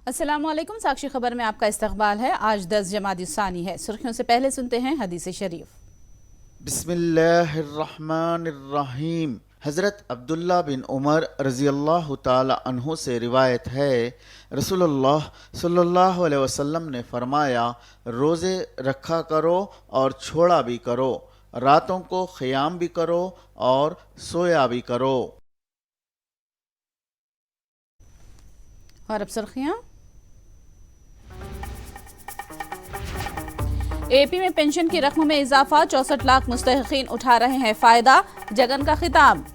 अस्सलामुअलैकुम। साक्षी खबर में आपका इस्तकबाल है। आज 10 जमादी-उस-सानी है। सुर्खियों से पहले सुनते हैं हदीस शरीफ। बिस्मिल्लाहिर्रहमानिर्रहीम। हज़रत अब्दुल्ला बिन उमर रज़ी अल्लाह ताला अन्हु से रिवायत है, रसूलुल्लाह सल्लल्लाहु अलैहि वसल्लम ने फरमाया, रोज़े रखा करो और छोड़ा भी करो, रातों को क़याम भी करो और सोया भी करो। और अब सुर्खियां। एपी में पेंशन की रकम में इजाफा, 64 लाख मुस्तहिकीन उठा रहे हैं फायदा, जगन का खिताब।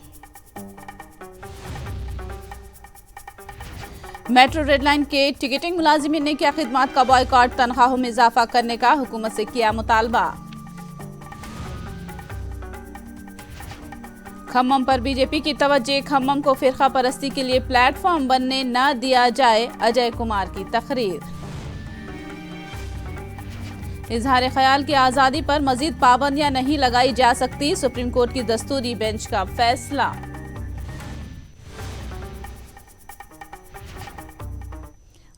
मेट्रो रेड लाइन के टिकटिंग मुलाजिमीन ने किया खिदमात का बॉयकॉट, तनख्वाहों में इजाफा करने का हुकूमत से किया मुतालबा। खम्मम पर बीजेपी की तवज्जो, खम्मम को फिरका परस्ती के लिए प्लेटफॉर्म बनने न दिया जाए, अजय कुमार की तकरीर। इजहार ख्याल की आज़ादी पर मजीद पाबंदियां नहीं लगाई जा सकती, सुप्रीम कोर्ट की दस्तूरी बेंच का फैसला।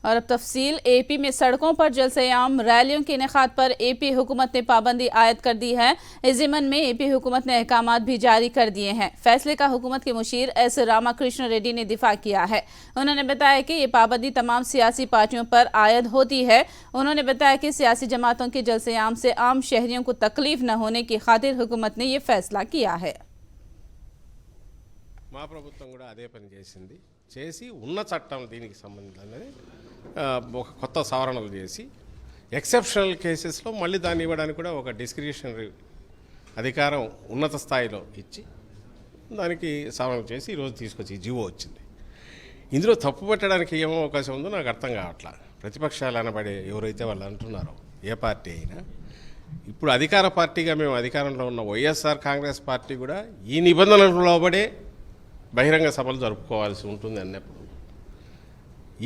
और अब तफसील। एपी में सड़कों पर जलसे-ए-आम, रैलियों के इनेकाद पर एपी हुकूमत ने पाबंदी आयद कर दी है। इस ज़िमन में एपी हुकूमत ने अहकामात भी जारी कर दिए हैं। फैसले का हुकूमत के मुशीर एस रामाकृष्ण रेड्डी ने दिफा किया है। उन्होंने बताया कि ये पाबंदी तमाम सियासी पार्टियों पर आयद होती है। उन्होंने बताया कि सियासी जमातों के जलसे-ए-आम से आम शहरियों को तकलीफ न होने की खातिर हुकूमत ने यह फैसला किया है। మా ప్రభుత్వం కూడా అదే పని చేసింది. చేసి ఉన్న చట్టం దీనికి సంబంధించినది ఒక కొత్త సవరణలు చేసి ఎక్సెప్షనల్ కేసెస్లో మళ్ళీ దాన్ని ఇవ్వడానికి కూడా ఒక డిస్క్రిషనరీ అధికారం ఉన్నత స్థాయిలో ఇచ్చి దానికి సవరణ చేసి ఈరోజు తీసుకొచ్చి జీవో వచ్చింది. ఇందులో తప్పు పెట్టడానికి ఏమో అవకాశం ఉందో నాకు అర్థం కావట్లా. ప్రతిపక్షాలు అనబడే ఎవరైతే వాళ్ళు అంటున్నారో ఏ పార్టీ అయినా, ఇప్పుడు అధికార పార్టీగా మేము అధికారంలో ఉన్న వైఎస్ఆర్ కాంగ్రెస్ పార్టీ కూడా ఈ నిబంధనలకు లోబడే బహిరంగ సభలు జరుపుకోవాల్సి ఉంటుంది అన్నప్పుడు,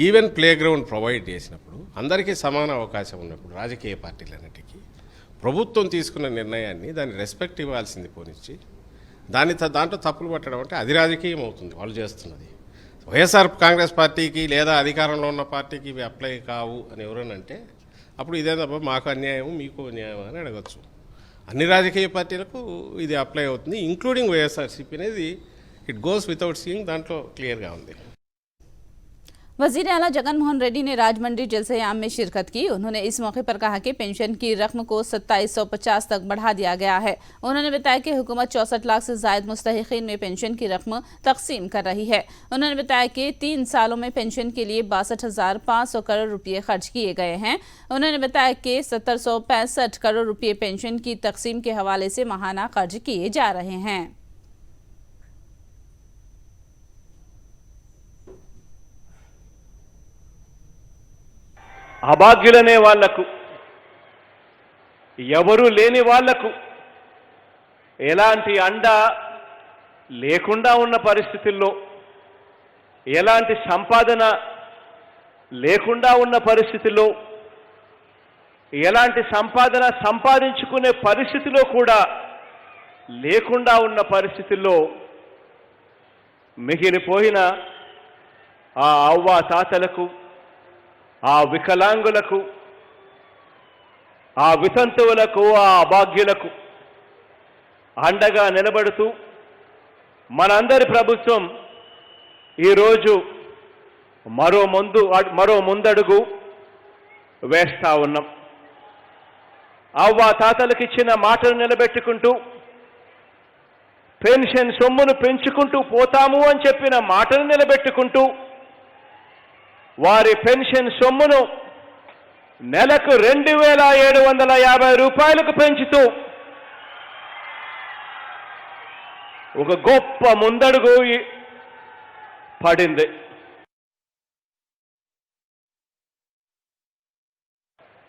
ఈవెన్ ప్లే గ్రౌండ్ ప్రొవైడ్ చేసినప్పుడు, అందరికీ సమాన అవకాశం ఉన్నప్పుడు రాజకీయ పార్టీలన్నిటికీ ప్రభుత్వం తీసుకున్న నిర్ణయాన్ని దాన్ని రెస్పెక్ట్ ఇవ్వాల్సింది పోనిచ్చి దాంట్లో తప్పులు పట్టడం అంటే అది రాజకీయం అవుతుంది వాళ్ళు చేస్తున్నది. వైఎస్ఆర్ కాంగ్రెస్ పార్టీకి లేదా అధికారంలో ఉన్న పార్టీకి ఇవి అప్లై కావు అని ఎవరనంటే అప్పుడు ఇదేదబ్బా మాకు అన్యాయం మీకు అన్యాయం అని అడగచ్చు. అన్ని రాజకీయ పార్టీలకు ఇది అప్లై అవుతుంది, ఇంక్లూడింగ్ వైఎస్ఆర్సీపీ అనేది. इट गोज विदाउट सीइंग दांట్లో क्लियरగా ఉంది. वजीर आला जगन मोहन रेड्डी ने राजमंड्री जलसे-ए-आम में शिरकत की। उन्होंने इस मौके पर कहा कि पेंशन की रकम को 2750 तक बढ़ा दिया गया है। उन्होंने बताया कि हुकूमत 64 लाख से जायद मुस्तहिकीन में पेंशन की रकम तकसीम कर रही है। उन्होंने बताया कि 3 सालों में पेंशन के लिए 62,500 करोड़ रुपये खर्च किए गए हैं। उन्होंने बताया कि 1765 करोड़ रुपये पेंशन की तकसीम के हवाले से माहाना खर्च किए जा रहे हैं। అభాగ్యులనే వాళ్లకు, ఎవరు లేని వాళ్లకు ఎలాంటి అండ లేకుండా ఉన్న పరిస్థితుల్లో, ఎలాంటి సంపాదన లేకుండా ఉన్న పరిస్థితుల్లో, ఎలాంటి సంపాదన సంపాదించుకునే పరిస్థితిలో కూడా లేకుండా ఉన్న పరిస్థితుల్లో మిగిలిపోయిన ఆ అవ్వ తాతలకు, ఆ వికలాంగులకు, ఆ వితంతువులకు, ఆ అభాగ్యులకు అండగా నిలబడుతూ మనందరి ప్రభుత్వం ఈరోజు మరో ముందడుగు వేస్తా ఉన్నాం. అవ్వ తాతలకు ఇచ్చిన మాటను నిలబెట్టుకుంటూ, పెన్షన్ సొమ్మును పెంచుకుంటూ పోతాము అని చెప్పిన మాటను నిలబెట్టుకుంటూ, వారి పెన్షన్ సొమ్మును నెలకు 2750 రూపాయలకు పెంచుతూ ఒక గొప్ప ముందడుగు పడింది.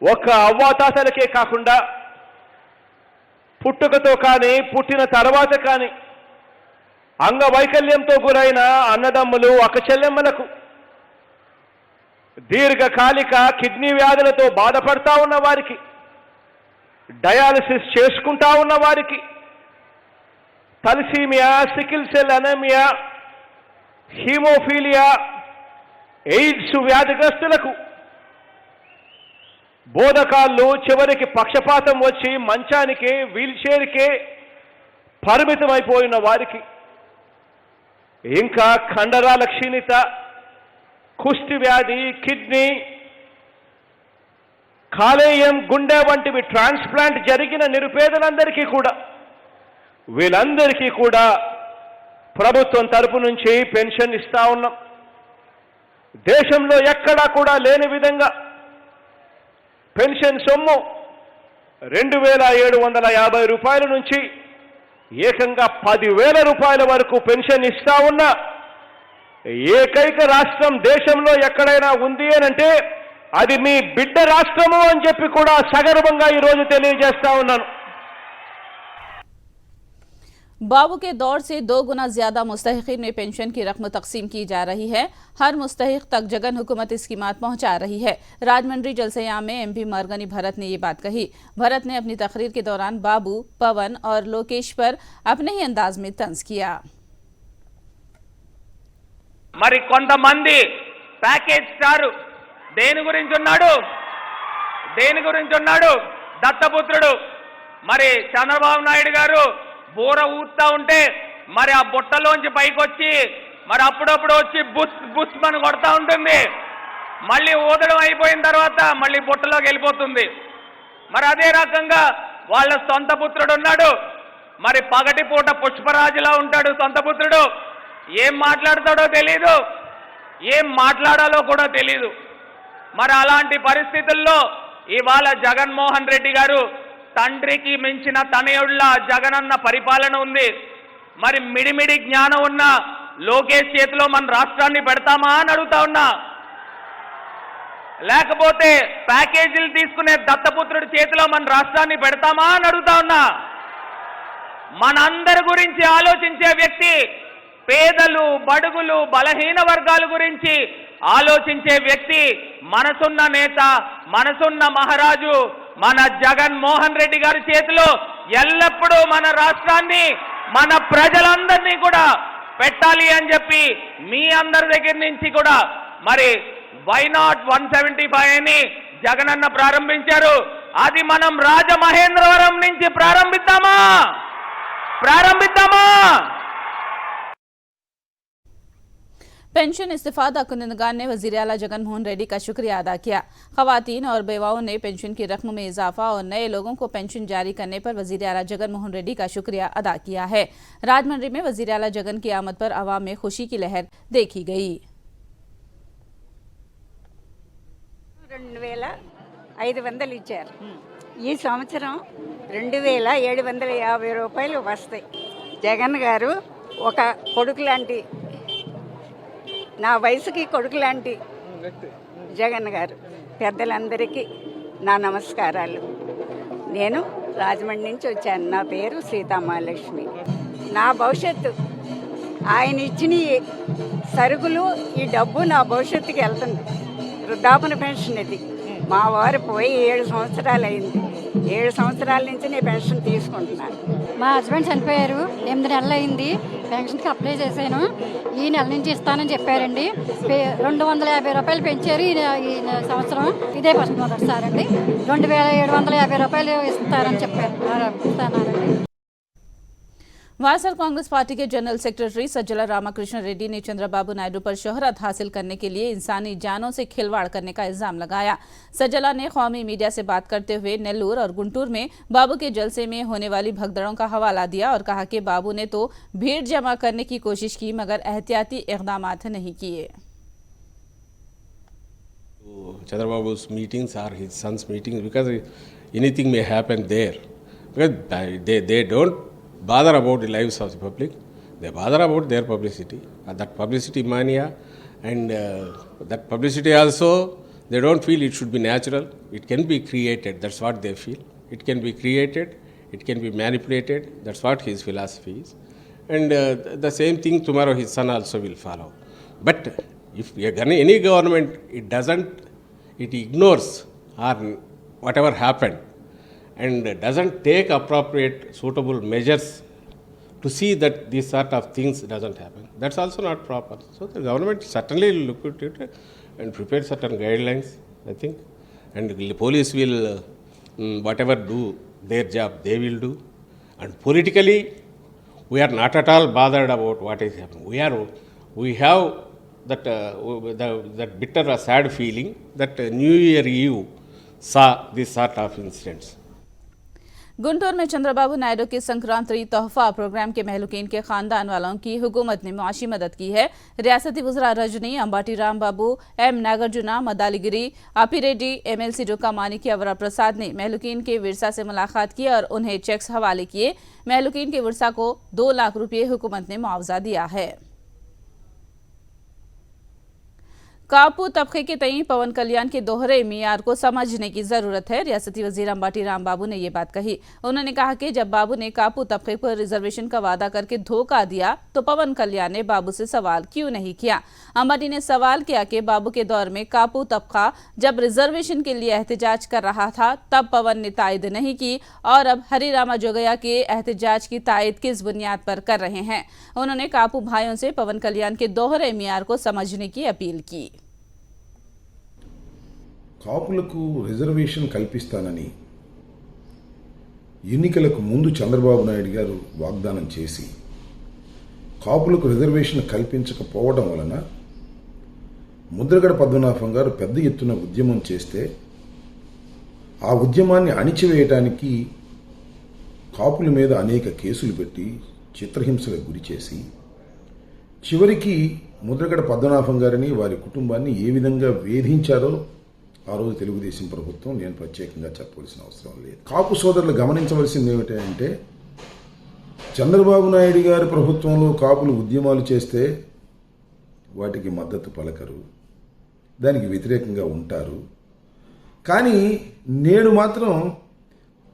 ఒక్క అవ్వాతాతలకే కాకుండా పుట్టుకతో కానీ, పుట్టిన తర్వాత కానీ అంగవైకల్యంతో గురైన అన్నదమ్ములు, అక్కచెల్లెమ్మలకు, దీర్ఘకాలిక కిడ్నీ వ్యాధులతో బాధపడతా ఉన్న వారికి, డయాలసిస్ చేసుకుంటా ఉన్న వారికి, thalassaemia, sickle cell anaemia, haemophilia AIDS వ్యాధిగ్రస్తులకు బోధకాళ్ళు చివరికి పక్షపాతం వచ్చి మంచానికే వీల్చైర్కే పరిమితమైపోయిన వారికి, ఇంకా కండరాల క్షీణిత, కుష్టి వ్యాధి, కిడ్నీ, కాలేయం, గుండె వంటివి ట్రాన్స్ప్లాంట్ జరిగిన నిరుపేదలందరికీ కూడా, వీళ్ళందరికీ కూడా ప్రభుత్వం తరపు నుంచి పెన్షన్ ఇస్తా ఉన్నాం. దేశంలో ఎక్కడా కూడా లేని విధంగా పెన్షన్ సొమ్ము 2,750 రూపాయల నుంచి ఏకంగా 10,000 రూపాయల వరకు పెన్షన్ ఇస్తా ఉన్న ఏకైక రాష్ట్రం దేశంలో ఎక్కడైనా ఉంది అనంటే అది మీ బిడ్డ రాష్ట్రము అని చెప్పి కూడా సగర్వంగా ఈరోజు తెలియజేస్తా ఉన్నాను. बाबू के दौर से 2 गुना ज्यादा मुस्तहिकीन में पेंशन की रकम तकसीम की जा रही है। हर मुस्तहिक तक जगन हुकूमत इसकी मात पहुंचा रही है। राजमंड्री जलसेयाम में MP मरगनी भरत ने ये बात कही। भरत ने अपनी तकरीर के दौरान बाबू, पवन और लोकेश पर अपने ही अंदाज में तंज किया। మరి కొంతమంది ప్యాకేజ్ స్టార్ దేని గురించి ఉన్నాడు దత్తపుత్రుడు. మరి చంద్రబాబు నాయుడు గారు బూర ఊతా ఉంటే మరి ఆ బుట్టలోంచి పైకి వచ్చి మరి అప్పుడప్పుడు వచ్చి బుస్ బుస్ అని కొడతా ఉంటుంది. మళ్ళీ ఊదడం అయిపోయిన తర్వాత మళ్ళీ బుట్టలోకి వెళ్ళిపోతుంది. మరి అదే రకంగా వాళ్ళ సొంత పుత్రుడు ఉన్నాడు. మరి పగటిపూట పుష్పరాజులా ఉంటాడు సొంత పుత్రుడు. ఏం మాట్లాడతాడో తెలీదు, ఏం మాట్లాడాలో కూడా తెలీదు. మరి అలాంటి పరిస్థితుల్లో ఇవాళ జగన్మోహన్ రెడ్డి గారు తండ్రికి మించిన తనయుళ్ళ జగనన్న పరిపాలన ఉంది. మరి మిడిమిడి జ్ఞానం ఉన్న లోకేష్ చేతిలో మన రాష్ట్రాన్ని పెడతామా అని అడుగుతా ఉన్నా, లేకపోతే ప్యాకేజీలు తీసుకునే దత్తపుత్రుడి చేతిలో మన రాష్ట్రాన్ని పెడతామా అని అడుగుతా ఉన్నా. మనందరి గురించి ఆలోచించే వ్యక్తి, పేదలు, బడుగులు, బలహీన వర్గాల గురించి ఆలోచించే వ్యక్తి, మనసున్న నేత, మనసున్న మహారాజు మన జగన్మోహన్ రెడ్డి గారి చేతిలో ఎల్లప్పుడూ మన రాష్ట్రాన్ని, మన ప్రజలందరినీ కూడా పెట్టాలి అని చెప్పి మీ అందరి దగ్గర నుంచి కూడా మరి వై నాట్ 175 అని జగనన్న ప్రారంభించారు. అది మనం రాజమహేంద్రవరం నుంచి ప్రారంభిద్దామా? पेंशन इस्तीफादा कुंदगान ने वजीर आला जगन मोहन रेड्डी का शुक्रिया अदा किया। खवातीन और बेवाओं ने पेंशन की रकम में इजाफा और नए लोगों को पेंशन जारी करने पर वजीर आला जगन मोहन रेड्डी का शुक्रिया अदा किया है। राजमंड्री में वजीर आला जगन की आमद पर अवाम में खुशी की लहर देखी गई। 2,500 ఇచ్చారు. ఈ సంవత్సరం 2,750 రూపాయలు వస్తాయి. జగన్ గారు ఒక కొడుకు లాంటి, నా వయసుకి కొడుకు లాంటి జగన్ గారు. పెద్దలందరికీ నా నమస్కారాలు. నేను రాజమండ్రి నుంచి వచ్చాను. నా పేరు సీతామహాలక్ష్మి. నా భవిష్యత్తు ఆయన ఇచ్చిన సరుకులు, ఈ డబ్బు నా భవిష్యత్తుకి వెళ్తుంది. వృద్ధాపన పెన్షన్ ఇది. మా వారు పోయి 7 సంవత్సరాలు అయింది. 7 సంవత్సరాల నుంచి నేను పెన్షన్ తీసుకుంటున్నాను. మా హస్బెండ్ చనిపోయారు, 8 నెలలు అయింది. పెన్షన్కి అప్లై చేశాను. ఈ నెల నుంచి ఇస్తానని చెప్పారండి. 250 రూపాయలు పెంచారు ఈ సంవత్సరం. ఇదే ఫస్ట్ మొదటిసారి అండి. 2,750 రూపాయలు ఇస్తారని చెప్పారు. ఇస్తానండి. वाईएसआर कांग्रेस पार्टी के जनरल सेक्रेटरी सज्जला रामाकृष्ण रेड्डी ने चंद्रबाबू नायडू पर शोहरत हासिल करने के लिए इंसानी जानों से खिलवाड़ करने का इल्जाम लगाया। सज्जला ने कौमी मीडिया से बात करते हुए नेल्लूर और गुंटूर में बाबू के जलसे में होने वाली भगदड़ों का हवाला दिया और कहा कि बाबू ने तो भीड़ जमा करने की कोशिश की मगर एहतियाती इक़दामात नहीं किए। Chandrababu's meetings are his son's meetings because anything may happen there. Because they don't bother about the lives of the public. They bother about their publicity. That publicity mania and that publicity also, they don't feel it should be natural. It can be created. That's what they feel. It can be created. It can be manipulated. That's what his philosophy is. And the same thing tomorrow his son also will follow. But if any government, it ignores or whatever happened and doesn't take appropriate suitable measures to see that these sort of things doesn't happen, that's also not proper. So the government certainly will look at it and prepare certain guidelines, I think. And the police will, whatever do their job, they will do. And politically, we are not at all bothered about what is happening. We have that bitter or sad feeling that New Year Eve saw this sort of incidents. Guntur में चंद्रबाबू नायडू के संक्रांति तोहफा programme के महलूकीन के खानदान वालों की हुकूमत ने मुआशी मदद की है। रियासती वज़रा रजनी, अंबाटी रामबाबू, एम नागार्जुना, मदालीगिरी, आपिरेड्डी, MLC डुक्का मानिकी, अवरा प्रसाद ने महलूकीन के विरसा से मुलाकात की और उन्हें चेक्स हवाले किए। महलूकीन के विरसा को 2 लाख रुपये हुकूमत ने मुआवजा दिया है। कापू तबके के तई पवन कल्याण के दोहरे मियार को समझने की जरूरत है। रियासती वजीर अंबाटी रामबाबू ने ये बात कही। उन्होंने कहा कि जब बाबू ने कापू तबके पर रिजर्वेशन का वादा करके धोखा दिया तो पवन कल्याण ने बाबू से सवाल क्यों नहीं किया। अंबाटी ने सवाल किया कि बाबू के दौर में कापू तबका जब रिजर्वेशन के लिए एहतजाज कर रहा था तब पवन ने तायद नहीं की और अब हरिरामा जोगया के एहतजाज की तायद किस बुनियाद पर कर रहे हैं। उन्होंने कापू भाइयों से पवन कल्याण के दोहरे मियार को समझने की अपील की। కాపులకు రిజర్వేషన్ కల్పిస్తానని ఎన్నికలకు ముందు చంద్రబాబు నాయుడు గారు వాగ్దానం చేసి కాపులకు రిజర్వేషన్ కల్పించకపోవడం వలన ముద్రగడ పద్మనాభం గారు పెద్ద ఎత్తున ఉద్యమం చేస్తే ఆ ఉద్యమాన్ని అణిచివేయడానికి కాపుల మీద అనేక కేసులు పెట్టి చిత్రహింసలకు గురి చేసి చివరికి ముద్రగడ పద్మనాభం గారిని వారి కుటుంబాన్ని ఏ విధంగా వేధించారో ఆ రోజు తెలుగుదేశం ప్రభుత్వం నేను ప్రత్యేకంగా చెప్పవలసిన అవసరం లేదు. కాపు సోదరులు గమనించవలసింది ఏమిటంటే చంద్రబాబు నాయుడు గారి ప్రభుత్వంలో కాపులు ఉద్యమాలు చేస్తే వాటికి మద్దతు పలకరు, దానికి వ్యతిరేకంగా ఉంటారు. కానీ నేడు మాత్రం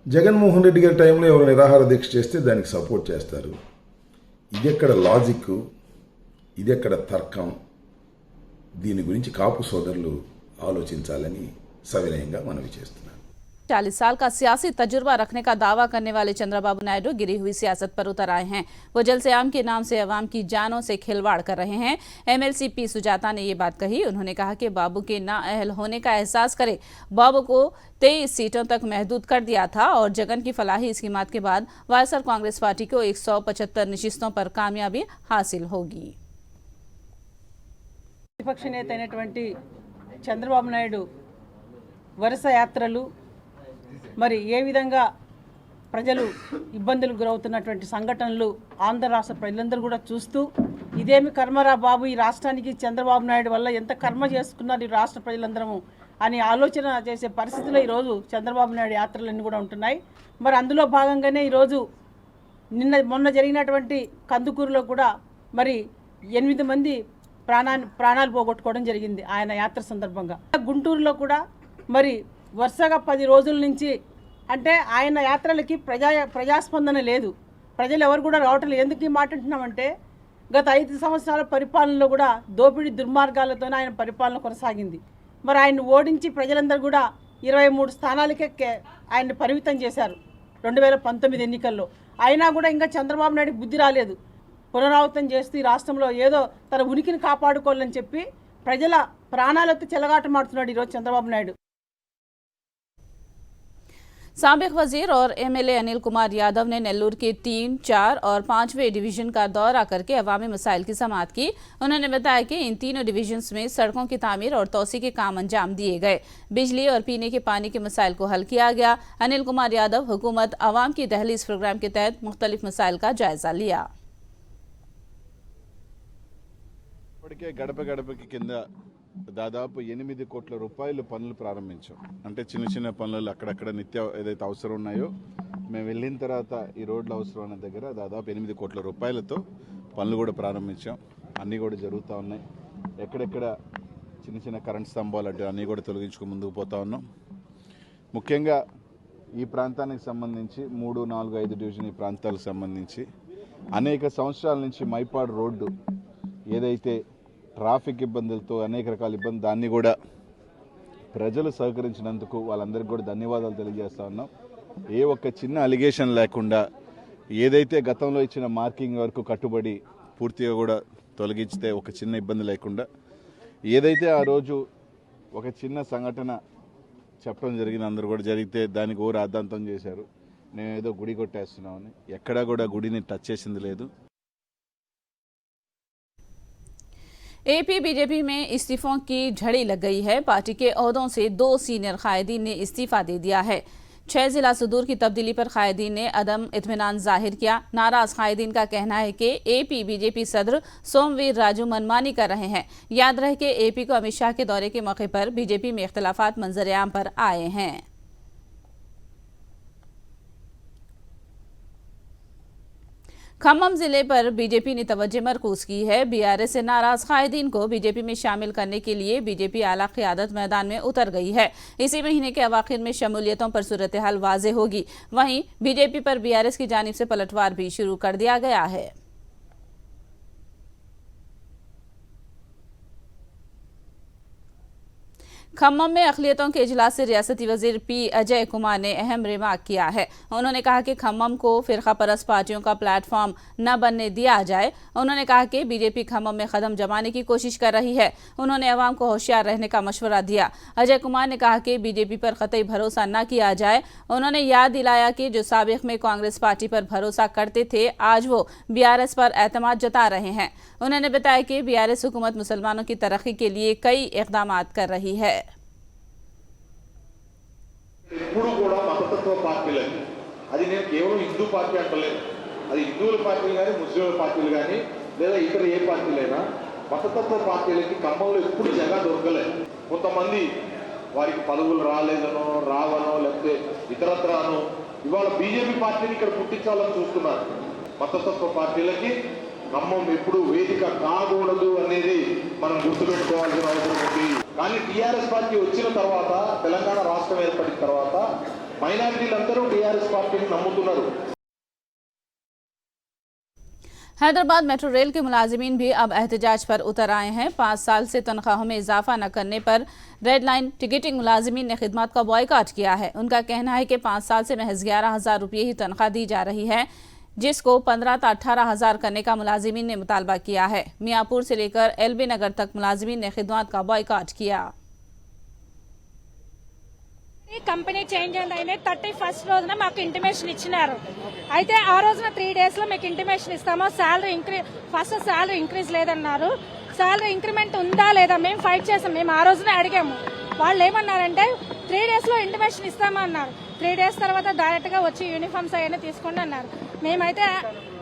జగన్మోహన్ రెడ్డి గారి టైంలో ఎవరు నిరాహార దీక్ష చేస్తే దానికి సపోర్ట్ చేస్తారు. ఇదెక్కడ లాజిక్, ఇదెక్కడ తర్కం? దీని గురించి కాపు సోదరులు ఆలోచించాలని సవినయంగా మనవి చేస్తున్నాను. 40 साल का सियासी तजुर्बा रखने का दावा करने वाले चंद्रबाबू नायडू गिरी हुई सियासत पर उतर आए हैं। वो जलसे-आम के नाम से अवाम की जानों से खिलवाड़ कर रहे हैं। MLC पी सुजाता ने ये बात कही। उन्होंने कहा कि बाबू के नाअहल होने का एहसास करे। बाबू को 23 सीटों तक महदूद कर दिया था और जगन की फलाही स्कीमात के बाद वायएसआर कांग्रेस पार्टी को 175 नशिस्तों पर कामयाबी हासिल होगी। विपक्ष नेता అయినటువంటి చంద్రబాబు నాయుడు వరుస యాత్రలు మరి ఏ విధంగా ప్రజలు ఇబ్బందులు గురవుతున్నటువంటి సంఘటనలు ఆంధ్ర రాష్ట్ర ప్రజలందరూ కూడా చూస్తూ ఇదేమి కర్మరా బాబు, ఈ రాష్ట్రానికి చంద్రబాబు నాయుడు వల్ల ఎంత కర్మ చేసుకున్నారు ఈ రాష్ట్ర ప్రజలందరము అని ఆలోచన చేసే పరిస్థితిలో ఈరోజు చంద్రబాబు నాయుడు యాత్రలన్నీ కూడా ఉంటున్నాయి. మరి అందులో భాగంగానే ఈరోజు మొన్న జరిగినటువంటి కందుకూరులో కూడా మరి 8 మంది ప్రాణాలు పోగొట్టుకోవడం జరిగింది ఆయన యాత్ర సందర్భంగా. గుంటూరులో కూడా మరి వరుసగా 10 రోజుల నుంచి అంటే ఆయన యాత్రలకి ప్రజాస్పందన లేదు, ప్రజలు ఎవరు కూడా రావట్లేదు. ఎందుకు ఈ మాట అంటున్నామంటే గత 5 సంవత్సరాల పరిపాలనలో కూడా దోపిడీ దుర్మార్గాలతోనే ఆయన పరిపాలన కొనసాగింది. మరి ఆయన్ని ఓడించి ప్రజలందరూ కూడా 23 స్థానాలకే ఆయన్ని పరిమితం చేశారు 2019 ఎన్నికల్లో. అయినా కూడా ఇంకా చంద్రబాబు నాయుడు బుద్ధి రాలేదు. పునరావృతం చేస్తూ ఈ రాష్ట్రంలో ఏదో తన ఉనికిని కాపాడుకోవాలని చెప్పి ప్రజల ప్రాణాలతో చెలగాటమాడుతున్నాడు ఈరోజు చంద్రబాబు నాయుడు. साबिक वजीर और MLA अनिल कुमार यादव ने नेल्लूर के 3, 4 और 5वें डिवीजन का दौरा करके अवामी मसाइल की समाअत की। उन्होंने बताया कि इन तीनों डिवीजन्स में सड़कों की तामीर और तोसी के काम अंजाम दिए गए, बिजली और पीने के पानी के मसाइल को हल किया गया। अनिल कुमार यादव हुकूमत अवाम की दहलीज प्रोग्राम के तहत मुख्तलिफ मसाइल का जायजा लिया। గడప గడపకి కింద దాదాపు 8 కోట్ల రూపాయలు పనులు ప్రారంభించాం. అంటే చిన్న చిన్న పనులు అక్కడక్కడ నిత్య ఏదైతే అవసరం ఉన్నాయో మేము వెళ్ళిన తర్వాత ఈ రోడ్లు అవసరం అనే దగ్గర దాదాపు 8 కోట్ల రూపాయలతో పనులు కూడా ప్రారంభించాం. అన్నీ కూడా జరుగుతూ ఉన్నాయి. ఎక్కడెక్కడ చిన్న చిన్న కరెంట్ స్తంభాలు అంటే అన్నీ కూడా తొలగించుకు ముందుకు పోతా ఉన్నాం. ముఖ్యంగా ఈ ప్రాంతానికి సంబంధించి 3, 4, 5 డివిజన్ ఈ ప్రాంతాలకు సంబంధించి అనేక సంవత్సరాల నుంచి మైపాడు రోడ్డు ఏదైతే ట్రాఫిక్ ఇబ్బందులతో అనేక రకాల ఇబ్బంది, దాన్ని కూడా ప్రజలు సహకరించినందుకు వాళ్ళందరికీ కూడా ధన్యవాదాలు తెలియజేస్తా ఉన్నాం. ఏ ఒక్క చిన్న అలిగేషన్ లేకుండా ఏదైతే గతంలో ఇచ్చిన మార్కింగ్ వరకు కట్టుబడి పూర్తిగా కూడా తొలగించితే ఒక చిన్న ఇబ్బంది లేకుండా ఏదైతే ఆ రోజు ఒక చిన్న సంఘటన చెప్పడం జరిగింది, అందరూ కూడా జరిగితే దానికి ఓ రాద్ధాంతం చేశారు, మేము ఏదో గుడి కొట్టేస్తున్నామని. ఎక్కడా కూడా గుడిని టచ్ చేసింది లేదు. एपी बीजेपी में इस्तीफों की झड़ी लग गई है। पार्टी के ओहदों से 2 सीनियर कायदीन ने इस्तीफा दे दिया है। 6 जिला सदूर की तब्दीली पर कायदीन ने अदम इत्मीनान जाहिर किया। नाराज कायदीन का कहना है कि एपी बीजेपी सदर सोमवीर राजू मनमानी कर रहे हैं। याद रहे कि एपी को अमित शाह के दौरे के मौके पर बीजेपी में इख्तिलाफात मंजर-ए-आम पर आए हैं। खम्मम जिले पर बीजेपी ने तवज्जो मरकूज की है। बीआरएस से नाराज कायदीन को बीजेपी में शामिल करने के लिए बीजेपी आला क़ियादत मैदान में उतर गई है। इसी महीने के अवाखिर में शमूलियतों पर सूरत हाल वाज़े होगी। वहीं बीजेपी पर बीआरएस की जानिब से पलटवार भी शुरू कर दिया गया है। खम्मम में अक़लियतों के इजलास से रियासती वज़ीर पी अजय कुमार ने अहम रिमार्क किया है। उन्होंने कहा कि खम्मम को फ़िरक़ा परस्त पार्टियों का प्लेटफॉर्म न बनने दिया जाए। उन्होंने कहा कि बीजेपी खम्मम में कदम जमाने की कोशिश कर रही है। उन्होंने अवाम को होशियार रहने का मशवरा दिया। अजय कुमार ने कहा कि बीजेपी पर क़तई भरोसा न किया जाए। उन्होंने याद दिलाया कि जो साबिक़ में कांग्रेस पार्टी पर भरोसा करते थे, आज वो बीआरएस पर एतमाद जता रहे हैं। उन्होंने बताया कि बीआरएस हुकूमत मुसलमानों की तरक्की के लिए कई इक़दामात कर रही है। ఇప్పుడు కూడా మతతత్వ పార్టీలకి, అది నేను కేవలం హిందూ పార్టీ అంటలేదు, అది హిందువుల పార్టీలు కానీ ముస్లింల పార్టీలు కానీ లేదా ఇతర ఏ పార్టీలైనా మతతత్వ పార్టీలకి ఖమ్మంలో ఎప్పుడు జగ దొరకలేదు. కొంతమంది వారికి పదవులు రాలేదనో రావనో లేకపోతే ఇతరత్రానో ఇవాళ బీజేపీ పార్టీని ఇక్కడ పుట్టించాలని చూస్తున్నారు. మతతత్వ పార్టీలకి ఖమ్మం ఎప్పుడు వేదిక కాకూడదు అనేది మనం గుర్తుపెట్టుకోవాల్సిన అవసరం ఉంది. కానీ టీఆర్ఎస్ పార్టీ వచ్చిన తర్వాత, తెలంగాణ రాష్ట్రం ఏర్పడిన తర్వాత మైనారిటీలందరూ టీఆర్ఎస్ పార్టీని నమ్ముతున్నారు. हैदराबाद मेट्रो रेल के मुलाजिमीन भी अब एहतजाज पर उतर आए हैं। 5 साल से तनख्वाहों में इजाफा न करने पर रेड लाइन टिकटिंग मुलाजिमीन ने खिदमत का बॉयकॉट किया है। उनका कहना है कि 5 साल से महज 11,000 रुपये ही तनख्वाह दी जा रही है, जिसको 15 से 18,000 करने का मुलाजिमीन ने मुतालबा किया है। मियाँपुर से लेकर एलबी नगर तक मुलाजिमीन ने खिदमत का बॉयकॉट किया। కంపెనీ చేంజ్ అయిన 31st రోజున మాకు ఇంటిమేషన్ ఇచ్చినారు. అయితే ఆ రోజున 3 days లో మీకు ఇంటిమేషన్ ఇస్తామో, శాలరీ ఫస్ట్ శాలరీ ఇంక్రీజ్ లేదన్నారు. శాలరీ ఇంక్రిమెంట్ ఉందా లేదా మేము ఫైట్ చేసాం. మేము ఆ రోజునే అడిగాము. వాళ్ళు ఏమన్నారంటే 3 days లో ఇంటిమేషన్ ఇస్తామన్నారు. 3 days తర్వాత డైరెక్ట్ గా వచ్చి యూనిఫామ్స్ అవన్నీ తీసుకోండి అన్నారు. మేమైతే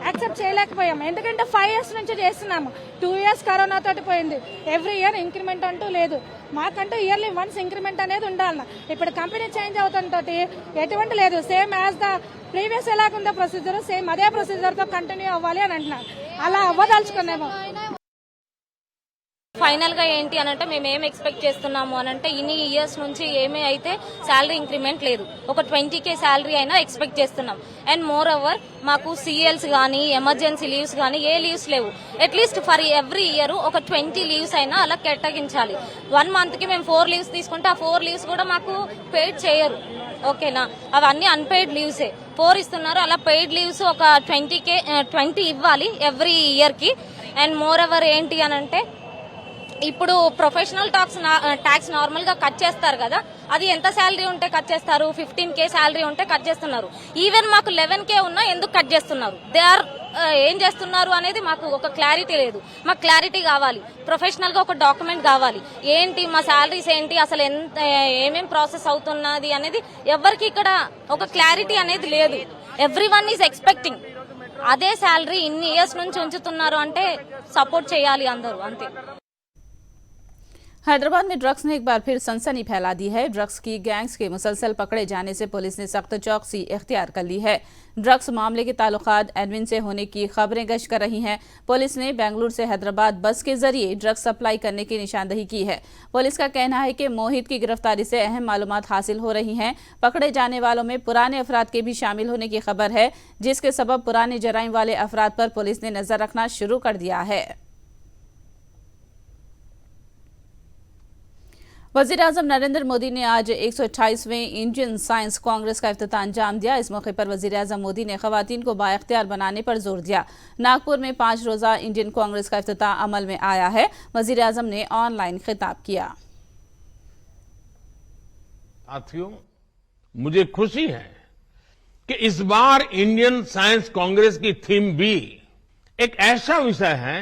యాక్సెప్ట్ చేయలేకపోయాం. ఎందుకంటే 5 years నుంచి చేస్తున్నాము. 2 years కరోనా తోటి పోయింది. ఎవ్రీ ఇయర్ ఇంక్రిమెంట్ అంటూ లేదు. మాకంటూ ఇయర్లీ వన్స్ ఇంక్రిమెంట్ అనేది ఉండాలి. ఇప్పుడు కంపెనీ చేంజ్ అవుతుంటోటి ఎటువంటి లేదు. సేమ్ యాజ్ ద ప్రీవియస్ ఎలాగుందో ప్రొసీజర్, సేమ్ అదే ప్రొసీజర్ తో కంటిన్యూ అవ్వాలి అని అంటున్నారు. అలా అవ్వదలుచుకున్నాము. ఫైనల్ గా ఏంటి అనంటే మేము ఏం ఎక్స్పెక్ట్ చేస్తున్నాము అనంటే, ఇన్ని ఇయర్స్ నుంచి ఏమీ అయితే శాలరీ ఇంక్రిమెంట్ లేదు. ఒక 20K శాలరీ అయినా ఎక్స్పెక్ట్ చేస్తున్నాం. అండ్ మోర్ ఓవర్ మాకు CLs కానీ ఎమర్జెన్సీ లీవ్స్ కానీ ఏ లీవ్స్ లేవు. అట్లీస్ట్ ఫర్ ఎవ్రీ ఇయర్ ఒక 20 లీవ్స్ అయినా అలా కేటాయించాలి. 1 month కి మేము 4 లీవ్స్ తీసుకుంటే ఆ 4 లీవ్స్ కూడా మాకు పెయిడ్ చేయరు. ఓకేనా, అవన్నీ అన్పెయిడ్ లీవ్సే. 4 ఇస్తున్నారు. అలా పెయిడ్ లీవ్స్ ఒక 20 ఇవ్వాలి ఎవ్రీ ఇయర్ కి. అండ్ మోర్ ఓవర్ ఏంటి అనంటే, ఇప్పుడు ప్రొఫెషనల్ ట్యాక్స్ నార్మల్ గా కట్ చేస్తారు కదా, అది ఎంత శాలరీ ఉంటే కట్ చేస్తారు? 15K శాలరీ ఉంటే కట్ చేస్తున్నారు. ఈవెన్ మాకు 11K ఉన్నా ఎందుకు కట్ చేస్తున్నారు? దే ఆర్ ఏం చేస్తున్నారు అనేది మాకు ఒక క్లారిటీ లేదు. మాకు క్లారిటీ కావాలి. ప్రొఫెషనల్ గా ఒక డాక్యుమెంట్ కావాలి. ఏంటి మా శాలరీస్ ఏంటి, అసలు ఎంత ఏమేం ప్రాసెస్ అవుతున్నది అనేది ఎవరికి ఇక్కడ ఒక క్లారిటీ అనేది లేదు. ఎవ్రీవన్ ఈజ్ ఎక్స్పెక్టింగ్ అదే శాలరీ ఇన్ని ఇయర్స్ నుంచి ఉంచుతున్నారు అంటే సపోర్ట్ చేయాలి అందరూ, అంతే. हैदराबाद में ड्रग्स ने एक बार फिर सनसनी फैला दी है। ड्रग्स की गैंग्स के मुसलसल पकड़े जाने से पुलिस ने सख्त चौकसी इख्तियार कर ली है। ड्रग्स मामले के ताल्लुकात एडमिन से होने की खबरें गश्त कर रही हैं। पुलिस ने बेंगलुरु से हैदराबाद बस के जरिए ड्रग्स सप्लाई करने की निशानदही की है। पुलिस का कहना है कि मोहित की गिरफ्तारी से अहम मालूमात हासिल हो रही हैं। पकड़े जाने वालों में पुराने अफराद के भी शामिल होने की खबर है, जिसके सबब पुराने जराइम वाले अफराद पर पुलिस ने नजर रखना शुरू कर दिया है। वज़ीर-ए-आज़म नरेंद्र मोदी ने आज 128वें इंडियन साइंस कांग्रेस का इफ्तिताह अंजाम दिया। इस मौके पर वज़ीर-ए-आज़म मोदी ने ख़वातीन को बाइख्तियार बनाने पर जोर दिया। नागपुर में 5 रोज़ा इंडियन कांग्रेस का इफ्तिताह अमल में आया है। वज़ीर-ए-आज़म ने ऑनलाइन खिताब किया। साथियों, मुझे खुशी है कि इस बार इंडियन साइंस कांग्रेस की थीम भी एक ऐसा विषय है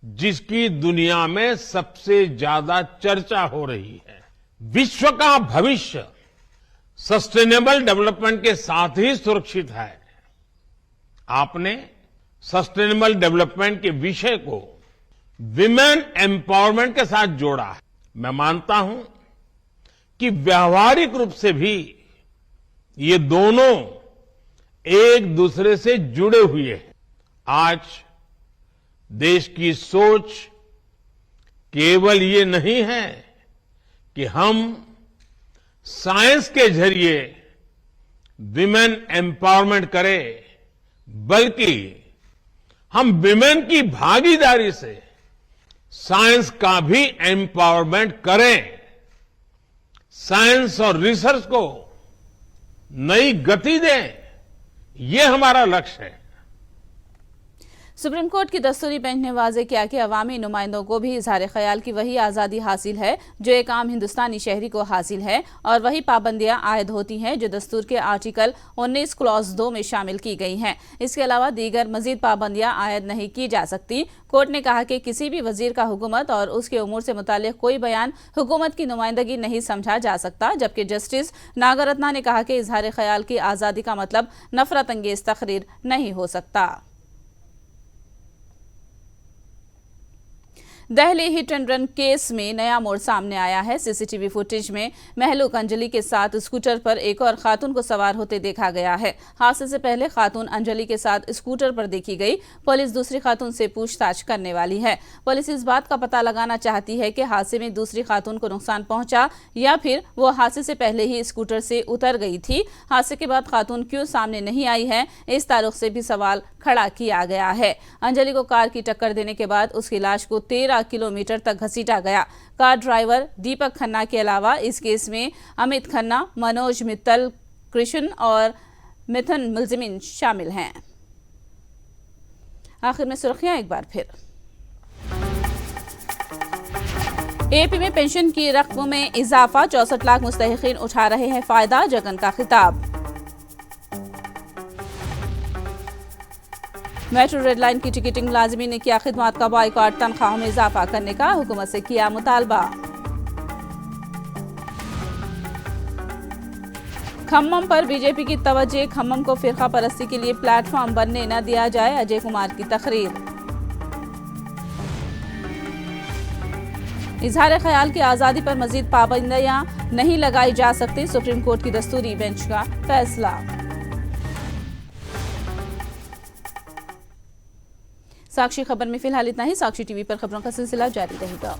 जिसकी दुनिया में सबसे ज्यादा चर्चा हो रही है। विश्व का भविष्य सस्टेनेबल डेवलपमेंट के साथ ही सुरक्षित है। आपने सस्टेनेबल डेवलपमेंट के विषय को विमेन एम्पावरमेंट के साथ जोड़ा है। मैं मानता हूं कि व्यावहारिक रूप से भी ये दोनों एक दूसरे से जुड़े हुए हैं। आज देश की सोच केवल ये नहीं है कि हम साइंस के जरिए विमेन एम्पावरमेंट करें, बल्कि हम विमेन की भागीदारी से साइंस का भी एम्पावरमेंट करें। साइंस और रिसर्च को नई गति दें, ये हमारा लक्ष्य है। सुप्रीम कोर्ट की दस्तूरी बेंच ने वाजे किया कि अवामी नुमाइंदों को भी इजहार ख्याल की वही आज़ादी हासिल है जो एक आम हिंदुस्तानी शहरी को हासिल है, और वही पाबंदियां आयद होती हैं जो दस्तूर के आर्टिकल 19 क्लॉज 2 में शामिल की गई हैं। इसके अलावा दीगर मजीद पाबंदियां आयद नहीं की जा सकती। कोर्ट ने कहा कि किसी भी वजीर का हुकूमत और उसके उमूर से मुताल्लिक कोई बयान हुकूमत की नुमाइंदगी नहीं समझा जा सकता, जबकि जस्टिस नागरत्ना ने कहा कि इजहार ख्याल की आज़ादी का मतलब नफरत अंगेज तकरीर नहीं हो सकता। Delhi hit and run case में नया मोड़ सामने आया है। सीसीटीवी फुटेज में महलूक अंजलि के साथ स्कूटर पर एक और खातून को सवार होते देखा गया है। हादसे से पहले खातून अंजलि के साथ स्कूटर पर देखी गई। पुलिस दूसरी खातून से पूछताछ करने वाली है। पुलिस इस बात का पता लगाना चाहती है कि हादसे में दूसरी खातून को नुकसान पहुंचा या फिर वो हादसे से पहले ही स्कूटर से उतर गई थी। हादसे के बाद खातून क्यों सामने नहीं आई है, इस ताल्लुक से भी सवाल खड़ा किया गया है। अंजलि को कार की टक्कर देने के बाद उसकी लाश को 13 किलोमीटर तक घसीटा गया। कार ड्राइवर दीपक खन्ना के अलावा इस केस में अमित खन्ना, मनोज मित्तल, कृष्ण और मिथुन मुलजिमीन शामिल हैं। आखिर में सुर्खियां एक बार फिर। एपी में पेंशन की रकम में इजाफा, 64 लाख मुस्तहिकीन उठा रहे हैं फायदा, जगन का खिताब। मेट्रो रेड लाइन की टिकटिंग लाजिमी ने किया खिदमत का बाइकॉट, तनख्वाहों में इजाफा करने का हुकूमत से किया मुतालबा। खम्मम पर बीजेपी की तवज्जो, खम्मम को फिरका परस्ती के लिए प्लेटफॉर्म बनने न दिया जाए, अजय कुमार की तकरीर। इजहार ख्याल की आज़ादी पर मजीद पाबंदियां नहीं लगाई जा सकती, सुप्रीम कोर्ट की दस्तूरी बेंच का फैसला। साक्षी खबर में फिलहाल इतना ही। साक्षी टीवी पर खबरों का सिलसिला जारी रहेगा।